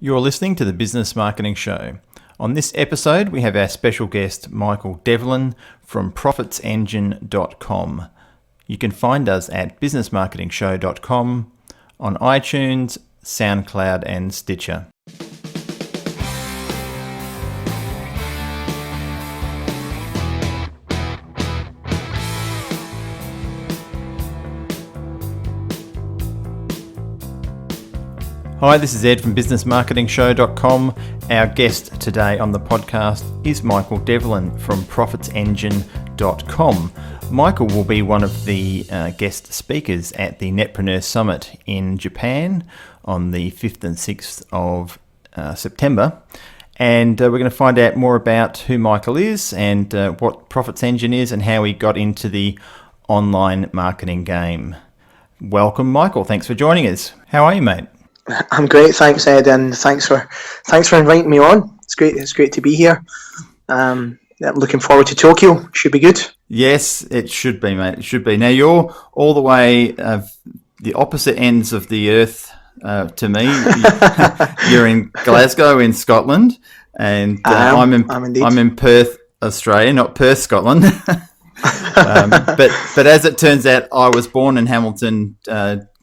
You're listening to the Business Marketing Show. On this episode, we have our special guest, Michael Devlin from profitsengine.com. You can find us at businessmarketingshow.com, on iTunes, SoundCloud and Stitcher. Hi, this is Ed from businessmarketingshow.com. Our guest today on the podcast is Michael Devlin from profitsengine.com. Michael will be one of the guest speakers at the Netpreneur Summit in Japan on the 5th and 6th of September. And we're going to find out more about who Michael is and what Profits Engine is and how he got into the online marketing game. Welcome, Michael. Thanks for joining us. How are you, mate? I'm great, thanks, Ed, and thanks for inviting me on. It's great to be here. I'm looking forward to Tokyo. Should be good. Yes, it should be, mate. It should be. Now you're all the way the opposite ends of the earth to me. You're in Glasgow, in Scotland, and I'm in Perth, Australia, not Perth, Scotland. But as it turns out, I was born in Hamilton.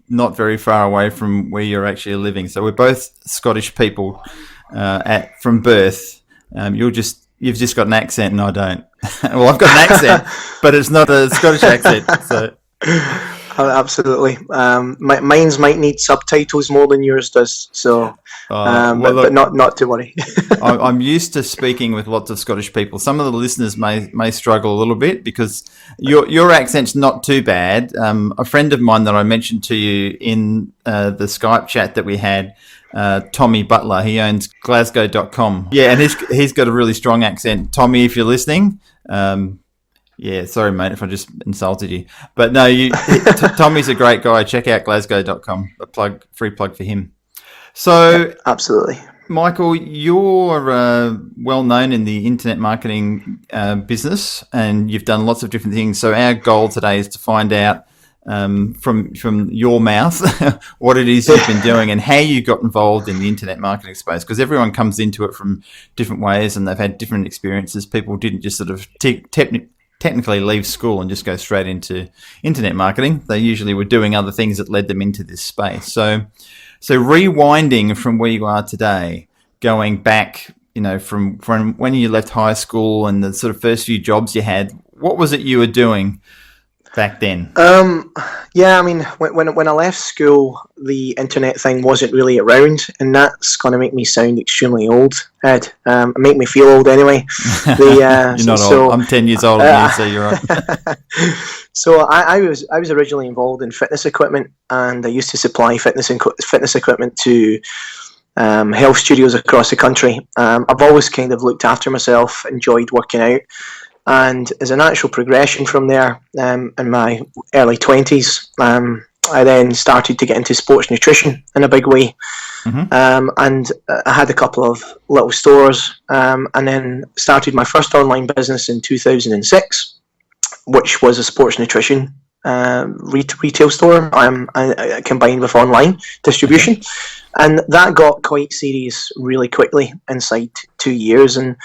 Not very far away from where you're actually living. So we're both Scottish people from birth. You've just got an accent and I don't. Well, I've got an accent, but it's not a Scottish accent. So. Absolutely. Mine's might need subtitles more than yours does. So, but not to worry. I'm used to speaking with lots of Scottish people. Some of the listeners may struggle a little bit because your accent's not too bad. A friend of mine that I mentioned to you in the Skype chat that we had, Tommy Butler, he owns Glasgow.com. Yeah, and he's got a really strong accent. Tommy, if you're listening. Yeah, sorry, mate, if I just insulted you. But no, Tommy's a great guy. Check out Glasgow.com. Free plug for him. So, absolutely. Michael, you're well known in the internet marketing business, and you've done lots of different things. So our goal today is to find out from your mouth what it is you've been doing and how you got involved in the internet marketing space, because everyone comes into it from different ways and they've had different experiences. People didn't just sort of technically leave school and just go straight into internet marketing. They usually were doing other things that led them into this space. So rewinding from where you are today, going back, from when you left high school and the sort of first few jobs you had, what was it you were doing back then? Yeah, I mean, when I left school, the internet thing wasn't really around, and that's going to make me sound extremely old, Ed. Make me feel old anyway. You're not old. I'm 10 years older than you, so you're right. So I was originally involved in fitness equipment, and I used to supply fitness equipment to health studios across the country. I've always kind of looked after myself, enjoyed working out. And as a natural progression from there, in my early 20s, I then started to get into sports nutrition in a big way. Mm-hmm. And I had a couple of little stores, and then started my first online business in 2006, which was a sports nutrition retail store I combined with online distribution. And that got quite serious really quickly inside 2 years. And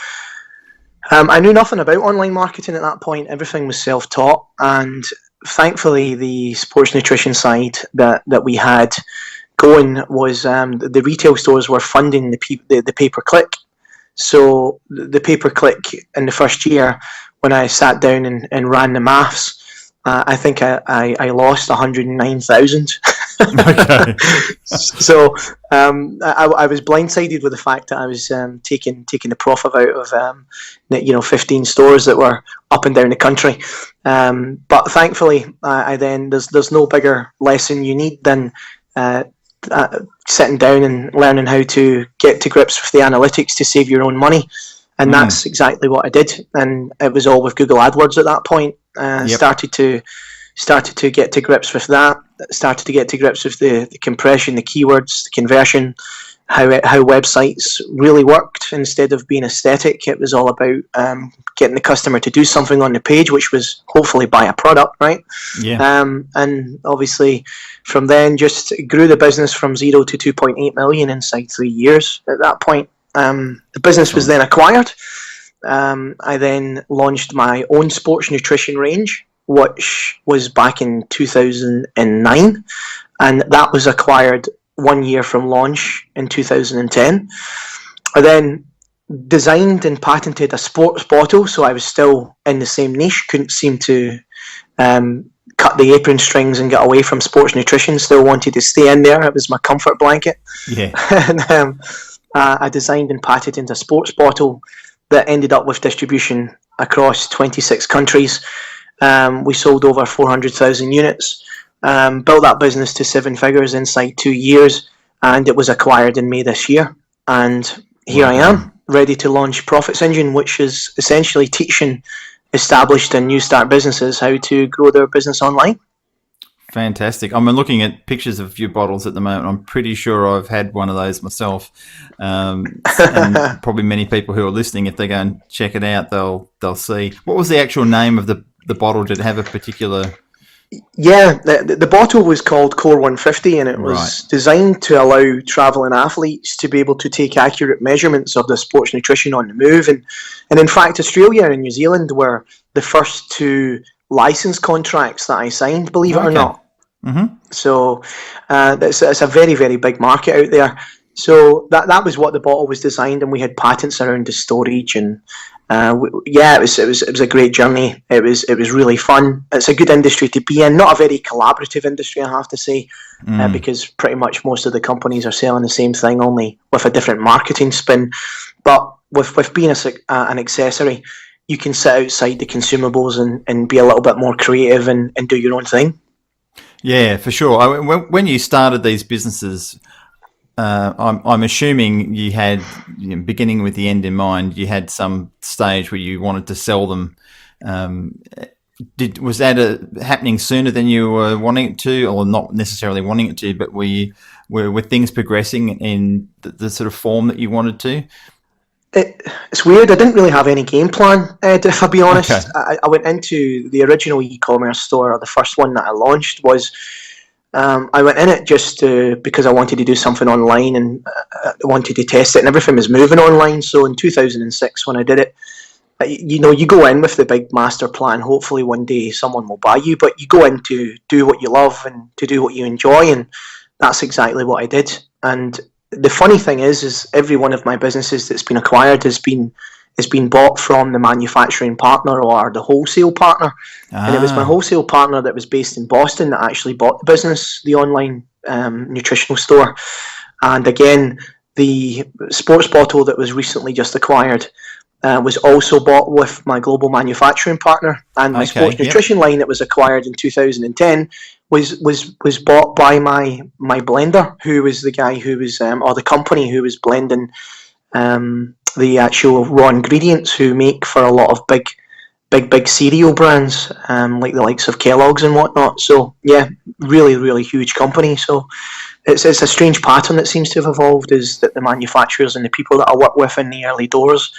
I knew nothing about online marketing at that point. Everything was self-taught, and thankfully the sports nutrition side that we had going was the retail stores were funding the pay-per-click. So the pay-per-click in the first year, when I sat down and ran the maths, I think I lost 109,000. Okay. So I was blindsided with the fact that I was taking the profit out of 15 stores that were up and down the country. But thankfully, I then there's no bigger lesson you need than sitting down and learning how to get to grips with the analytics to save your own money. And that's exactly what I did. And it was all with Google AdWords at that point. Started to get to grips with that. Started to get to grips with the compression, the keywords, the conversion, how websites really worked. Instead of being aesthetic, it was all about getting the customer to do something on the page, which was hopefully buy a product, right? Yeah. And obviously from then just grew the business from 0 to 2.8 million inside 3 years. At that point, the business was then acquired. I then launched my own sports nutrition range, which was back in 2009, and that was acquired 1 year from launch in 2010. I then designed and patented a sports bottle, so I was still in the same niche, couldn't seem to cut the apron strings and get away from sports nutrition, still wanted to stay in there. It was my comfort blanket. Yeah. And I designed and patented a sports bottle that ended up with distribution across 26 countries. We sold over 400,000 units, built that business to 7 figures inside 2 years, and it was acquired in May this year. And here I am, ready to launch Profits Engine, which is essentially teaching established and new start businesses how to grow their business online. Fantastic. I'm looking at pictures of your bottles at the moment. I'm pretty sure I've had one of those myself. And probably many people who are listening, if they go and check it out, they'll see. What was the actual name of the bottle? Did it have a particular... Yeah, the bottle was called Core 150, and it was designed to allow travelling athletes to be able to take accurate measurements of their sports nutrition on the move. And in fact, Australia and New Zealand were the first 2 license contracts that I signed, believe it or not. Mm-hmm. So it's a very, very big market out there. So that was what the bottle was designed, and we had patents around the storage, and it was a great journey. It was really fun. It's a good industry to be in. Not a very collaborative industry, I have to say, because pretty much most of the companies are selling the same thing, only with a different marketing spin. But with being an accessory, you can sit outside the consumables and be a little bit more creative and do your own thing. Yeah, for sure. When you started these businesses, I'm assuming you had, beginning with the end in mind, you had some stage where you wanted to sell them. Was that happening sooner than you were wanting it to, or not necessarily wanting it to, but were things progressing in the sort of form that you wanted to? It's weird. I didn't really have any game plan, Ed, if I'll be honest. Okay. I went into the original e-commerce store, or the first one that I launched was... I went in it just because I wanted to do something online, and I wanted to test it, and everything was moving online. So in 2006, when I did it, you go in with the big master plan. Hopefully one day someone will buy you, but you go in to do what you love and to do what you enjoy, and that's exactly what I did. And the funny thing is every one of my businesses that's been acquired has been bought from the manufacturing partner or the wholesale partner. And it was my wholesale partner that was based in Boston that actually bought the business, the online nutritional store. And again, the sports bottle that was recently just acquired was also bought with my global manufacturing partner. And my sports nutrition line that was acquired in 2010 was bought by my blender, who was the guy who was, or the company who was blending the actual raw ingredients, who make for a lot of big cereal brands, like the likes of Kellogg's and whatnot. So yeah, really, really huge company. So it's a strange pattern that seems to have evolved, is that the manufacturers and the people that I work with in the early doors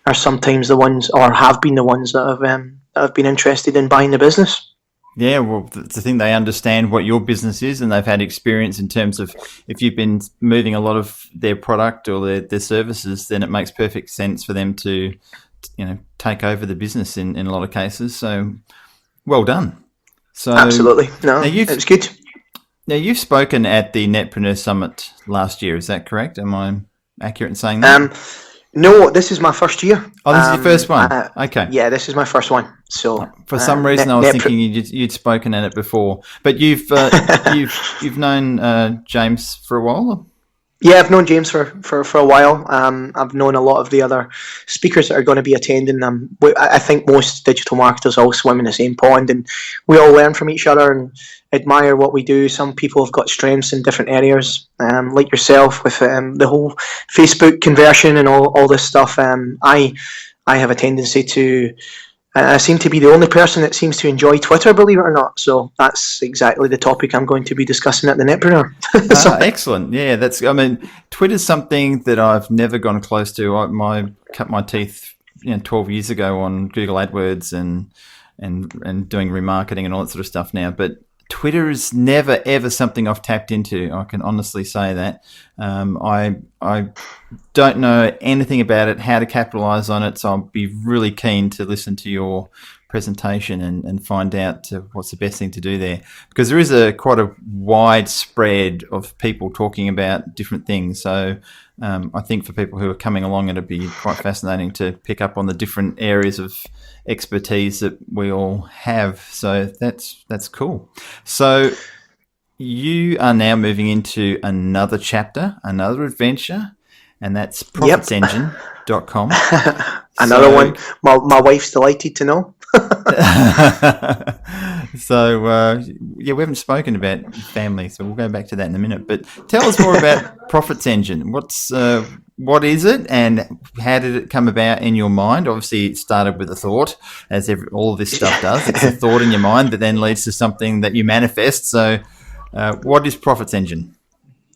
are sometimes the ones, or have been the ones, that have been interested in buying the business. Yeah, well, it's the thing, they understand what your business is, and they've had experience in terms of, if you've been moving a lot of their product or their services, then it makes perfect sense for them to take over the business in a lot of cases. So well done. So absolutely. No, it was good. Now, you've spoken at the Netpreneur Summit last year, is that correct? Am I accurate in saying that? No, this is my first year. Oh, this is your first one? Okay. Yeah, this is my first one. So for some reason, I was thinking you'd spoken at it before. But you've known James for a while? Yeah, I've known James for a while. I've known a lot of the other speakers that are going to be attending them. I think most digital marketers all swim in the same pond, and we all learn from each other and admire what we do. Some people have got strengths in different areas, like yourself with the whole Facebook conversion and all this stuff. I have a tendency to I seem to be the only person that seems to enjoy Twitter, believe it or not. So that's exactly the topic I'm going to be discussing at the Netpreneur. Excellent. Yeah, I mean, Twitter's something that I've never gone close to. I cut my teeth 12 years ago on Google AdWords and doing remarketing and all that sort of stuff now. But Twitter is never, ever something I've tapped into. I can honestly say that. I don't know anything about it, how to capitalize on it, so I'll be really keen to listen to your presentation and find out what's the best thing to do there, because there is quite a wide spread of people talking about different things. So I think for people who are coming along, it'd be quite fascinating to pick up on the different areas of expertise that we all have. So that's cool. So you are now moving into another chapter, another adventure, and that's profitsengine.com. Another one. My wife's delighted to know. So we haven't spoken about family, so we'll go back to that in a minute. But tell us more about Profits Engine. What is it, and how did it come about in your mind? Obviously, it started with a thought, as all of this stuff does. It's a thought in your mind that then leads to something that you manifest. So, what is Profits Engine?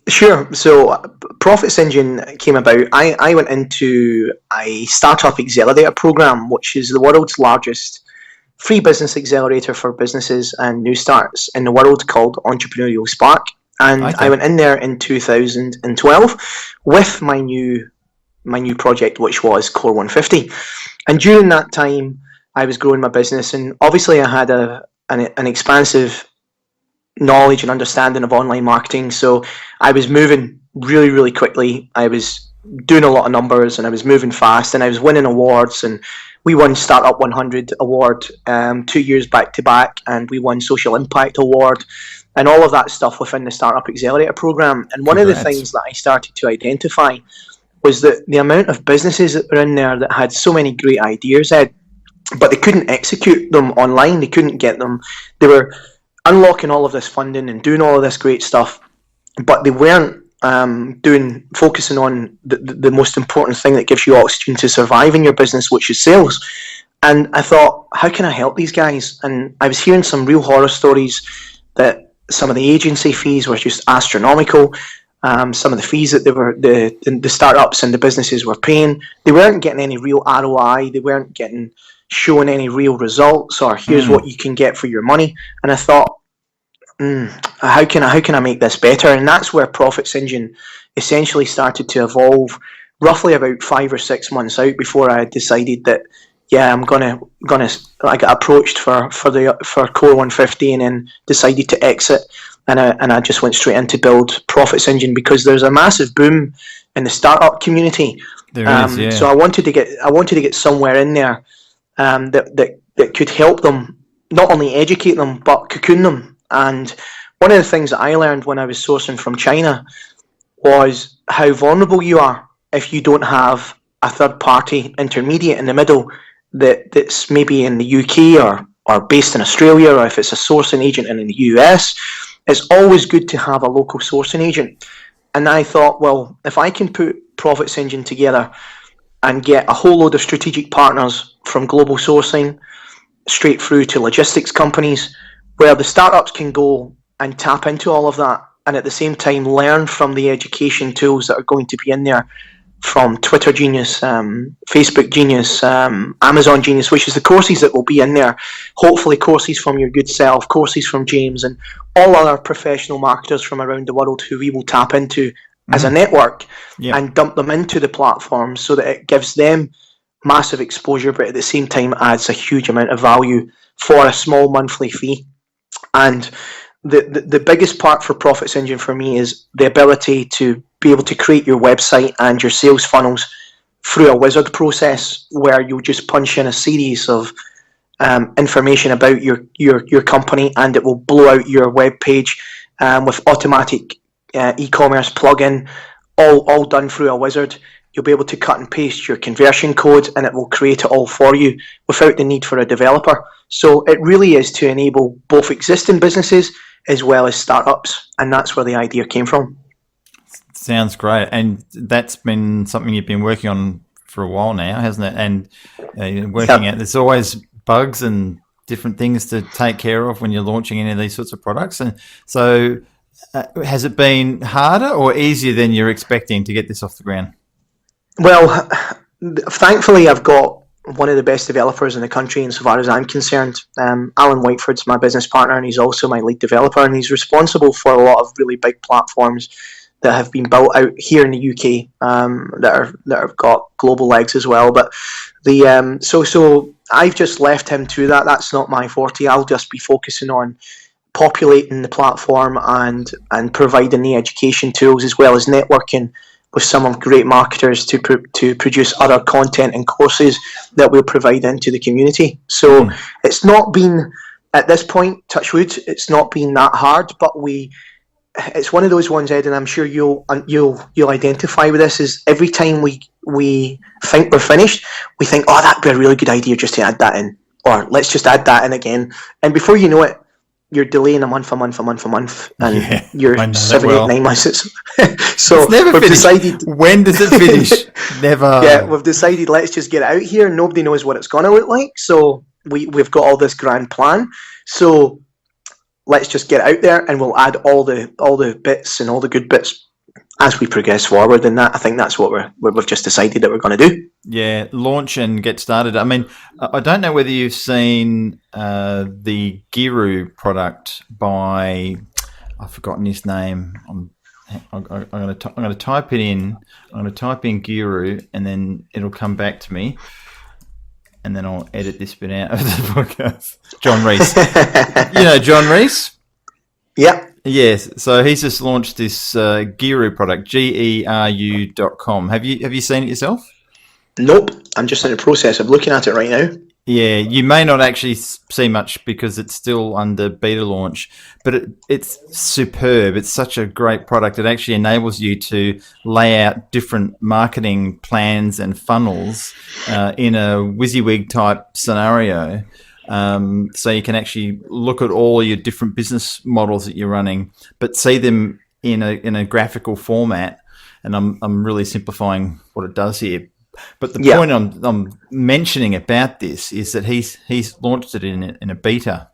Sure. So Profits Engine came about. I went into a startup accelerator program, which is the world's largest free business accelerator for businesses and new starts in the world, called Entrepreneurial Spark. And I went in there in 2012 with my new project, which was Core 150. And during that time, I was growing my business, and obviously I had an expansive knowledge and understanding of online marketing. So I was moving really, really quickly. I was doing a lot of numbers, and I was moving fast, and I was winning awards. And we won Startup 100 award 2 years back to back, and we won Social Impact award, and all of that stuff within the Startup Accelerator program. And one of the things that I started to identify was that the amount of businesses that were in there that had so many great ideas, Ed, but they couldn't execute them online. They couldn't get them. They were unlocking all of this funding and doing all of this great stuff, but they weren't focusing on the most important thing that gives you oxygen to survive in your business, which is sales. And I thought, how can I help these guys? And I was hearing some real horror stories that some of the agency fees were just astronomical. Some of the fees that the startups and the businesses were paying, they weren't getting any real ROI. They weren't showing any real results, or here's what you can get for your money. And I thought, how can I make this better? And that's where Profits Engine essentially started to evolve, roughly about 5 or 6 months out before I had decided that, I'm gonna. I got approached for Core 150, and then decided to exit, and I just went straight in to build Profits Engine, because there's a massive boom in the startup community. There is, yeah. So I wanted to get somewhere in there that could help them, not only educate them but cocoon them. And one of the things that I learned when I was sourcing from China was how vulnerable you are if you don't have a third party intermediate in the middle that's maybe in the UK or based in Australia, or if it's a sourcing agent in the US. It's always good to have a local sourcing agent. And I thought, well, if I can put Profits Engine together and get a whole load of strategic partners from global sourcing straight through to logistics companies, where the startups can go and tap into all of that, and at the same time learn from the education tools that are going to be in there, from Twitter Genius, Facebook Genius, Amazon Genius, which is the courses that will be in there. Hopefully courses from your good self, courses from James, and all other professional marketers from around the world who we will tap into as a network, and dump them into the platform, so that it gives them massive exposure, but at the same time adds a huge amount of value for a small monthly fee. And the biggest part for Profits Engine for me is the ability to be able to create your website and your sales funnels through a wizard process, where you'll just punch in a series of information about your company, and it will blow out your web page with automatic e-commerce plugin, all done through a wizard. You'll be able to cut and paste your conversion code, and it will create it all for you without the need for a developer. So it really is to enable both existing businesses as well as startups, and that's where the idea came from. Sounds great. And that's been something you've been working on for a while now, hasn't it? And working at, there's always bugs and different things to take care of when you're launching any of these sorts of products. And so has it been harder or easier than you're expecting to get this off the ground? Well, thankfully, I've got one of the best developers in the country insofar as I'm concerned. Alan Whiteford's my business partner, and he's also my lead developer, and he's responsible for a lot of really big platforms that have been built out here in the UK that have got global legs as well. But the so I've just left him to that. That's not my forte. I'll just be focusing on populating the platform and providing the education tools as well as networking with some of great marketers to produce other content and courses that we'll provide into the community. So it's not been, at this point, touch wood, it's not been that hard, but it's one of those ones, Ed, and I'm sure you'll identify with this, is every time we think we're finished, we think, oh, that'd be a really good idea just to add that in, or let's just add that in again. And before you know it, you're delaying a month, and you're 7, 8, 9 months. So never we've decided. When does it finish? Never. Yeah, we've decided let's just get it out here. Nobody knows what it's going to look like, so we've got all this grand plan. So let's just get it out there, and we'll add all the bits and all the good bits as we progress forward. And that, I think that's what we've just decided that we're going to do. Yeah, launch and get started. I mean, I don't know whether you've seen the Guru product by, I've forgotten his name. I'm going to type it in. I'm going to type in Guru, and then it'll come back to me, and then I'll edit this bit out of the podcast. John Reese. You know John Reese? Yep. Yes, so he's just launched this Guru product, GERU.com. Have you seen it yourself? Nope, I'm just in the process of looking at it right now. Yeah, you may not actually see much because it's still under beta launch, but it's superb. It's such a great product. It actually enables you to lay out different marketing plans and funnels in a WYSIWYG type scenario. So you can actually look at all your different business models that you're running, but see them in a graphical format. And I'm really simplifying what it does here. But the point I'm mentioning about this is that he's launched it in a beta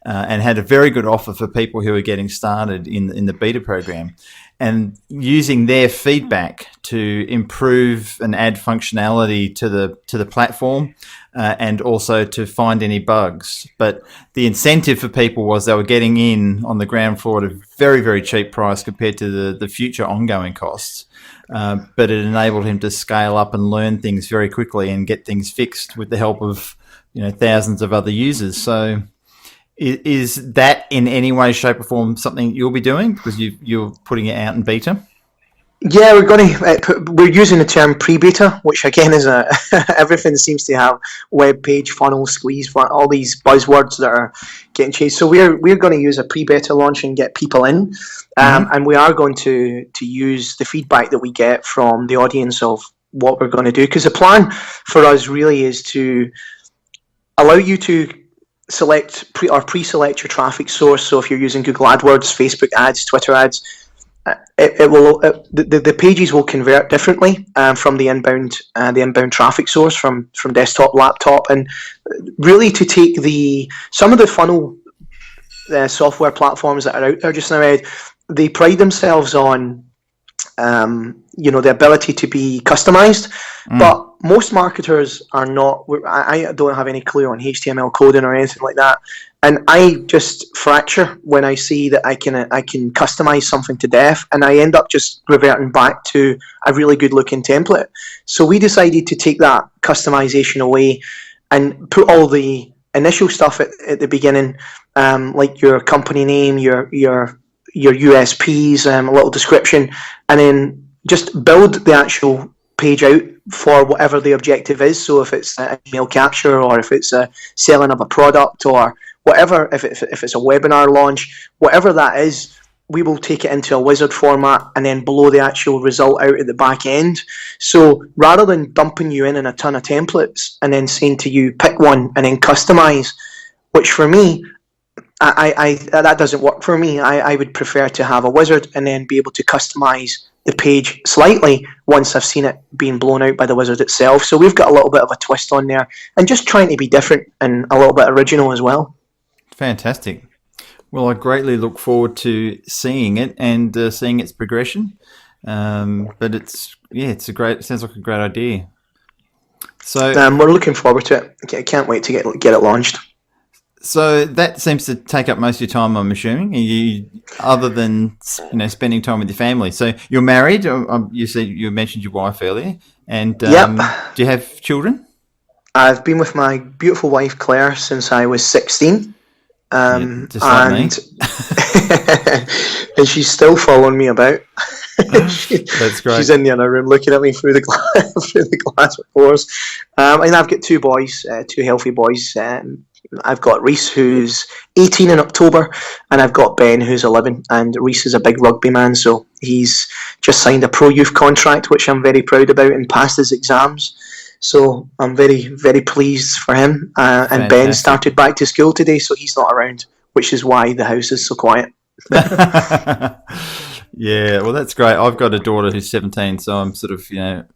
and had a very good offer for people who are getting started in the beta program, and using their feedback to improve and add functionality to the platform and also to find any bugs. But the incentive for people was they were getting in on the ground floor at a very, very cheap price compared to the future ongoing costs. But it enabled him to scale up and learn things very quickly and get things fixed with the help of thousands of other users. So is that in any way, shape or form something you'll be doing because you're putting it out in beta? Yeah, we're using the term pre-beta, which again is everything seems to have web page, funnel, squeeze, all these buzzwords that are getting chased. So we're going to use a pre-beta launch and get people in, and we are going to use the feedback that we get from the audience of what we're going to do, because the plan for us really is to allow you to pre-select your traffic source. So if you're using Google AdWords, Facebook ads, Twitter ads, the pages will convert differently from the inbound traffic source from desktop, laptop, and really to take some of the funnel software platforms that are out there just now, Ed, they pride themselves on the ability to be customized, but most marketers are not. I don't have any clue on HTML coding or anything like that, and I just fracture when I see that I can customize something to death, and I end up just reverting back to a really good looking template. So we decided to take that customization away and put all the initial stuff at the beginning, like your company name, your USPs, a little description, and then just build the actual page out for whatever the objective is. So if it's an email capture, or if it's a selling of a product, or whatever, if it's a webinar launch, whatever that is, we will take it into a wizard format and then blow the actual result out at the back end. So rather than dumping you in a ton of templates and then saying to you, pick one and then customize, which for me, I that doesn't work for me. I would prefer to have a wizard and then be able to customize the page slightly once I've seen it being blown out by the wizard itself. So we've got a little bit of a twist on there, and just trying to be different and a little bit original as well. Fantastic. Well, I greatly look forward to seeing it and seeing its progression. But it sounds like a great idea. So we're looking forward to it. I can't wait to get it launched. So that seems to take up most of your time, I'm assuming. Other than spending time with your family. So you're married. You mentioned your wife earlier, and yep. Do you have children? I've been with my beautiful wife Claire since I was 16. Just like me. And she's still following me about. That's great. She's in the other room looking at me through the glass doors. And I've got two boys, two healthy boys. I've got Reese, who's 18 in October, and I've got Ben, who's 11. And Reese is a big rugby man, so he's just signed a pro youth contract, which I'm very proud about, and passed his exams. So I'm very, very pleased for him. And Ben started back to school today, so he's not around, which is why the house is so quiet. Yeah, well, that's great. I've got a daughter who's 17, so I'm sort of,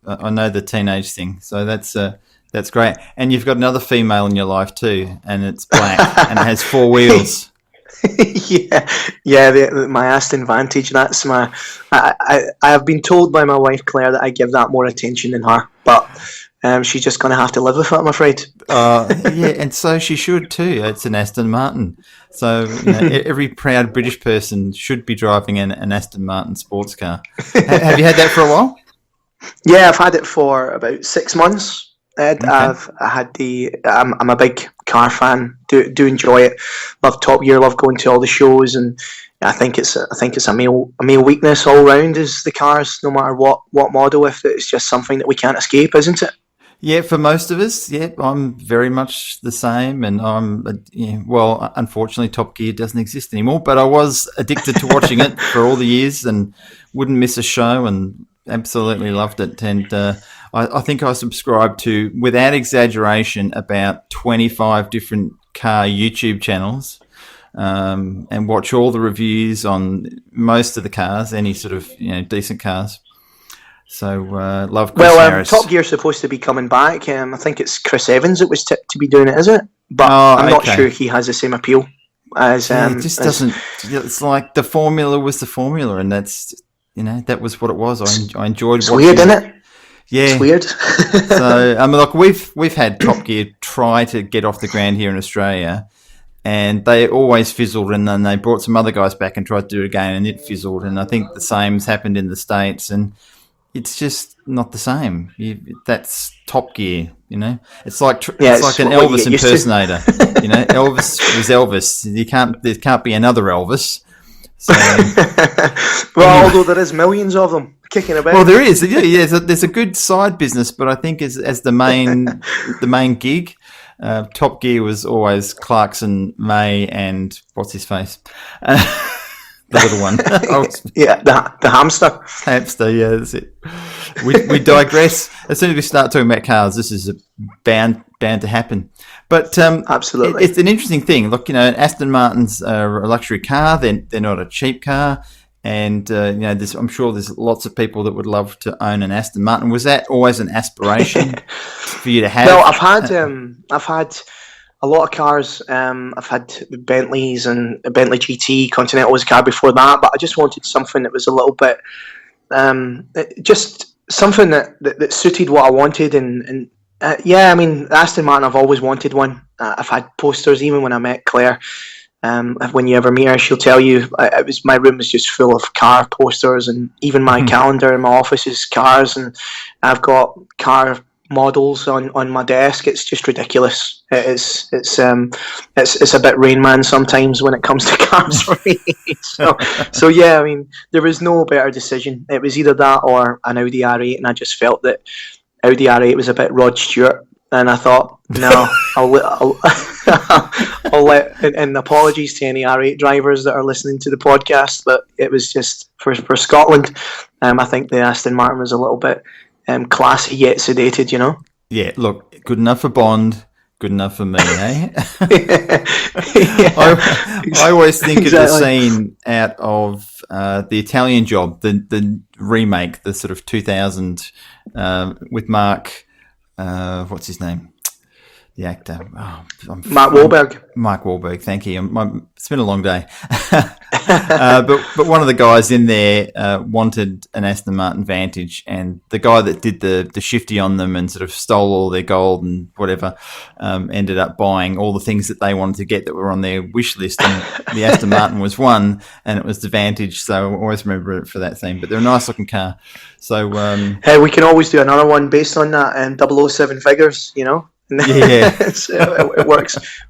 I know the teenage thing. So that's great. And you've got another female in your life too, and it's black and it has 4 wheels. My Aston Vantage. That's my. I have been told by my wife Claire that I give that more attention than her, but she's just going to have to live with it, I'm afraid. And so she should too. It's an Aston Martin. So every proud British person should be driving an Aston Martin sports car. Have you had that for a while? Yeah, I've had it for about 6 months. Ed, okay. I'm a big car fan. Do enjoy it. Love Top Gear. Love going to all the shows, and I think it's a male weakness all round is the cars. No matter what model, if it's just something that we can't escape, isn't it? Yeah, for most of us, I'm very much the same, and unfortunately, Top Gear doesn't exist anymore. But I was addicted to watching it for all the years, and wouldn't miss a show, and absolutely loved it. And I think I subscribed to, without exaggeration, about 25 different car YouTube channels, and watch all the reviews on most of the cars, any sort of decent cars. So love Chris Harris. Top Gear's supposed to be coming back. I think it's Chris Evans that was tipped to be doing it, is it? But I'm not sure he has the same appeal as. It just doesn't. It's like the formula was the formula, and that's that was what it was. I enjoyed. It's weird, isn't it? Yeah, it's weird. So we've had Top Gear try to get off the ground here in Australia, and they always fizzled, and then they brought some other guys back and tried to do it again, and it fizzled. And I think the same's happened in the States, and it's just not the same. That's Top Gear, It's like it's like an Elvis impersonator. Elvis was Elvis. There can't be another Elvis. So, although there is millions of them kicking about. Well, there is. Yeah, there's a good side business, but I think as the main gig, Top Gear was always Clarkson, May, and what's his face. The little one. The hamster. Hamster, yeah, that's it. We digress. As soon as we start talking about cars, this is bound to happen. But absolutely, it's an interesting thing. Look, Aston Martin's a luxury car. They're not a cheap car, and I'm sure there's lots of people that would love to own an Aston Martin. Was that always an aspiration for you to have? Well, I've had a lot of cars. I've had Bentleys and a Bentley GT. Continental was a car before that, but I just wanted something that was a little bit, just something that suited what I wanted. And Aston Martin, I've always wanted one. I've had posters, even when I met Claire. When you ever meet her, she'll tell you my room was just full of car posters, and even my calendar in my office is cars, and I've got car models on my desk. It's just ridiculous. It's a bit Rain Man sometimes when it comes to cars for me. So yeah, there was no better decision. It was either that or an Audi R8, and I just felt that Audi R8 was a bit Rod Stewart, and I thought, no, I'll let. And apologies to any R8 drivers that are listening to the podcast, but it was just for Scotland. I think the Aston Martin was a little bit classy yet sedated, Yeah, look, good enough for Bond, good enough for me, eh? Yeah, I always think of the exactly. scene out of the Italian Job, the remake, the sort of 2000 with Mark, what's his name? The actor. Oh, Mark Wahlberg. Mark Wahlberg, thank you. It's been a long day. But one of the guys in there wanted an Aston Martin Vantage, and the guy that did the shifty on them and sort of stole all their gold and whatever ended up buying all the things that they wanted to get that were on their wish list, and the Aston Martin was one, and it was the Vantage, so I always remember it for that theme. But they're a nice looking car. So Hey, we can always do another one based on that, and 007 figures, yeah. It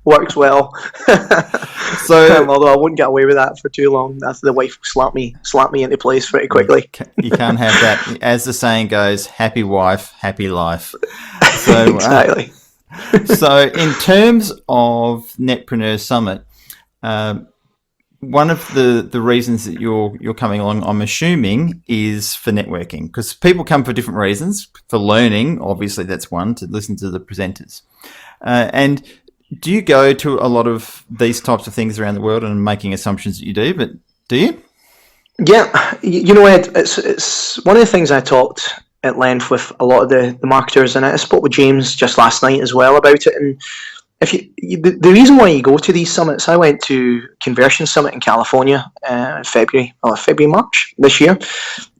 works well. So although I wouldn't get away with that for too long, that's the wife will slap me into place pretty quickly. you can't have that. As the saying goes, happy wife, happy life. So Exactly. So in terms of Netpreneur Summit, one of the reasons that you're coming along, I'm assuming, is for networking, because people come for different reasons. For learning, obviously, that's one, to listen to the presenters. And do you go to a lot of these types of things around the world? And I'm making assumptions that you do, but do you? Yeah, Ed, it's one of the things I talked at length with a lot of the marketers, and I spoke with James just last night as well about it. And if the reason why you go to these summits, I went to Conversion Summit in California in February, March this year,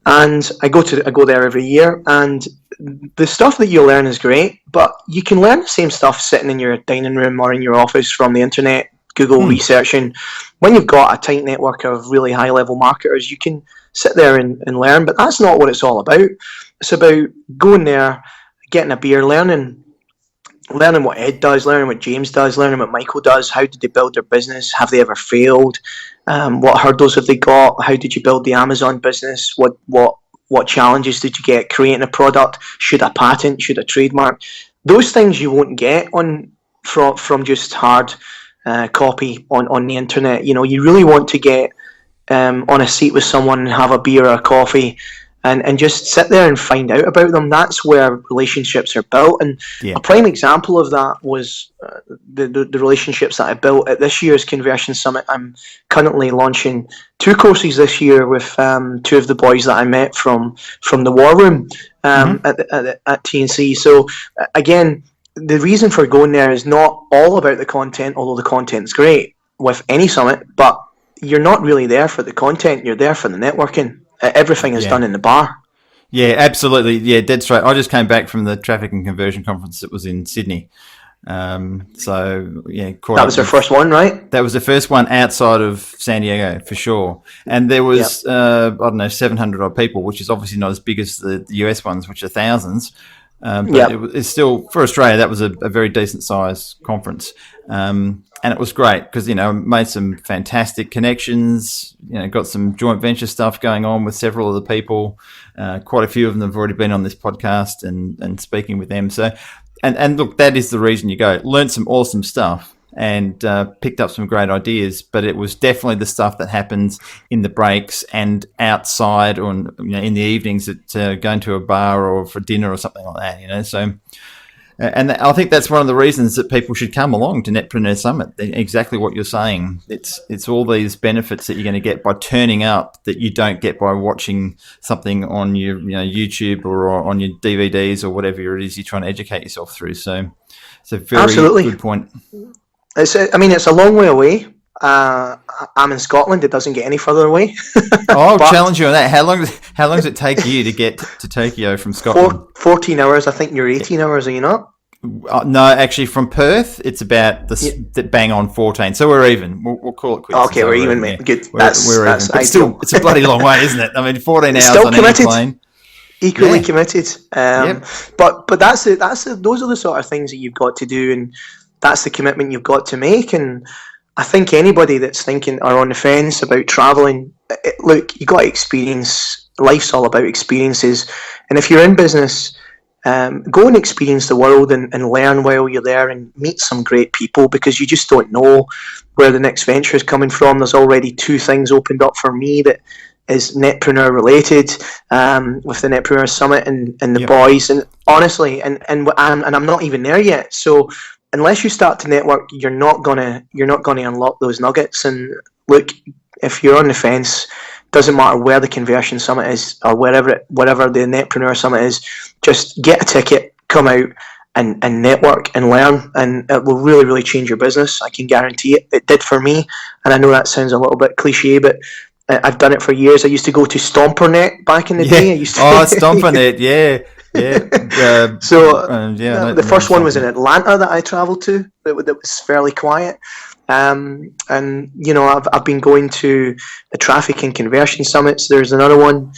and I go there every year, and the stuff that you learn is great, but you can learn the same stuff sitting in your dining room or in your office from the internet, Google researching. When you've got a tight network of really high level marketers, you can sit there and learn, but that's not what it's all about. It's about going there, getting a beer, learning what Ed does, learning what James does, learning what Michael does. How did they build their business? Have they ever failed? What hurdles have they got? How did you build the Amazon business? What challenges did you get creating a product? Should a patent? Should a trademark? Those things you won't get from just hard copy on the internet. You really want to get on a seat with someone and have a beer or a coffee and just sit there and find out about them. That's where relationships are built. And a prime example of that was the relationships that I built at this year's Conversion Summit. I'm currently launching 2 courses this year with 2 of the boys that I met from the War Room at TNC. So again, the reason for going there is not all about the content, although the content's great with any summit, but you're not really there for the content, you're there for the networking. Everything is done in the bar. Yeah, absolutely. Yeah, dead straight. I just came back from the Traffic and Conversion Conference that was in Sydney. So, yeah. That was their first one, right? That was the first one outside of San Diego, for sure. And there was, 700 odd people, which is obviously not as big as the US ones, which are thousands. But it's still, for Australia, that was a very decent size conference. And it was great because, made some fantastic connections, got some joint venture stuff going on with several of the people. Quite a few of them have already been on this podcast and speaking with them. So, and look, that is the reason you go. Learned some awesome stuff and picked up some great ideas, but it was definitely the stuff that happens in the breaks and outside or in the evenings at going to a bar or for dinner or something like that, So, and I think that's one of the reasons that people should come along to Netpreneur Summit. Exactly what you're saying. It's all these benefits that you're going to get by turning up that you don't get by watching something on your YouTube or on your DVDs or whatever it is you're trying to educate yourself through. So it's a very good point. It's a long way away. I'm in Scotland. It doesn't get any further away. I'll challenge you on that. How long does it take you to get to Tokyo from Scotland? 14 hours. I think you're 18 hours, are you not? No, actually, from Perth, it's about the bang on 14. So we're even. We'll call it quits. Okay, we're even, mate. Good. We're even. But still, it's a bloody long way, isn't it? 14 hours still on committed. any plane. Equally committed. But those are the sort of things that you've got to do, and that's the commitment you've got to make. And I think anybody that's thinking or on the fence about traveling, look, you got to experience. Life's all about experiences, and if you're in business, go and experience the world and learn while you're there and meet some great people, because you just don't know where the next venture is coming from. There's already 2 things opened up for me that is Netpreneur related, with the Netpreneur Summit and the boys, and honestly, and I'm not even there yet. So unless you start to network, you're not gonna unlock those nuggets. And look, if you're on the fence, doesn't matter where the Conversion Summit is or wherever the Netpreneur Summit is, just get a ticket, come out and network and learn, and it will really, really change your business. I can guarantee it. It did for me, and I know that sounds a little bit cliche, but I've done it for years. I used to go to StomperNet back in the day. I used to StomperNet, yeah. The first one was in Atlanta that I travelled to. That was fairly quiet. And I've been going to the Traffic and Conversion Summits. There's another one,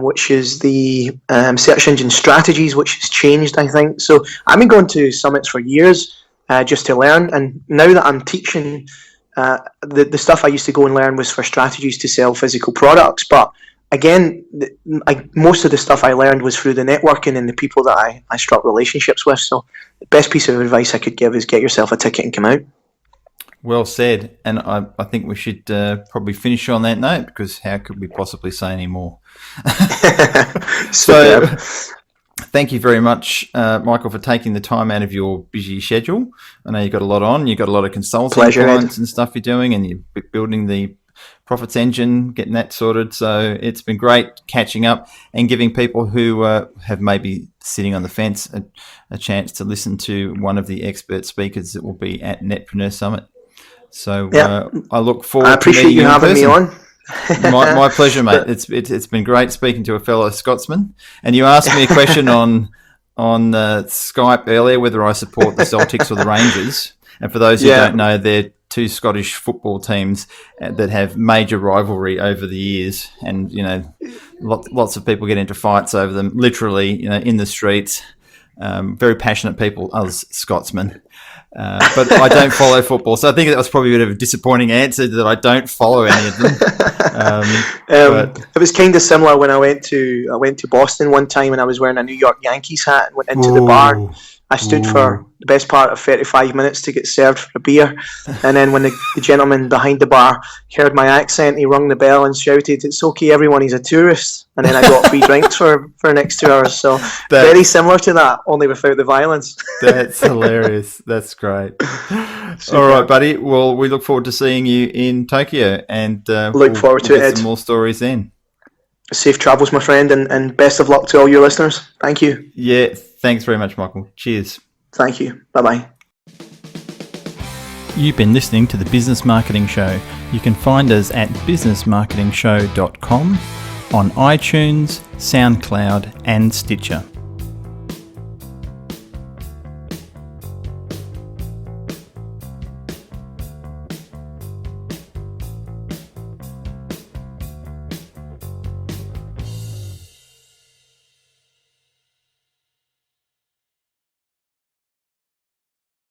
which is the Search Engine Strategies, which has changed, I think. So I've been going to summits for years just to learn. And now that I'm teaching, the stuff I used to go and learn was for strategies to sell physical products. But again, most of the stuff I learned was through the networking and the people that I struck relationships with. So the best piece of advice I could give is get yourself a ticket and come out. Well said. And I think we should probably finish on that note, because how could we possibly say any more? So thank you very much, Michael, for taking the time out of your busy schedule. I know you've got a lot on. You've got a lot of consulting clients and stuff you're doing, and you're building the Profits Engine, getting that sorted. So it's been great catching up and giving people who have maybe sitting on the fence a chance to listen to one of the expert speakers that will be at Netpreneur Summit. So I look forward to appreciate you having me on. My pleasure, mate. It's been great speaking to a fellow Scotsman. And you asked me a question on Skype earlier whether I support the Celtics or the Rangers. And for those who don't know, they're two Scottish football teams that have major rivalry over the years, and lots of people get into fights over them, literally, in the streets. Very passionate people, us Scotsmen. But I don't follow football, so I think that was probably a bit of a disappointing answer, that I don't follow any of them. It was kind of similar when I went to Boston one time, and I was wearing a New York Yankees hat and went into the bar. I stood for the best part of 35 minutes to get served for a beer, and then when the gentleman behind the bar heard my accent, he rung the bell and shouted, "It's okay, everyone, he's a tourist." And then I got free drinks for the next 2 hours. So very similar to that, only without the violence. That's hilarious. That's great. All right, buddy. Well, we look forward to seeing you in Tokyo, and look forward to it. Some more stories then. Safe travels, my friend, and best of luck to all your listeners. Thank you. Yeah, thanks very much, Michael. Cheers. Thank you. Bye-bye. You've been listening to The Business Marketing Show. You can find us at businessmarketingshow.com, on iTunes, SoundCloud and Stitcher.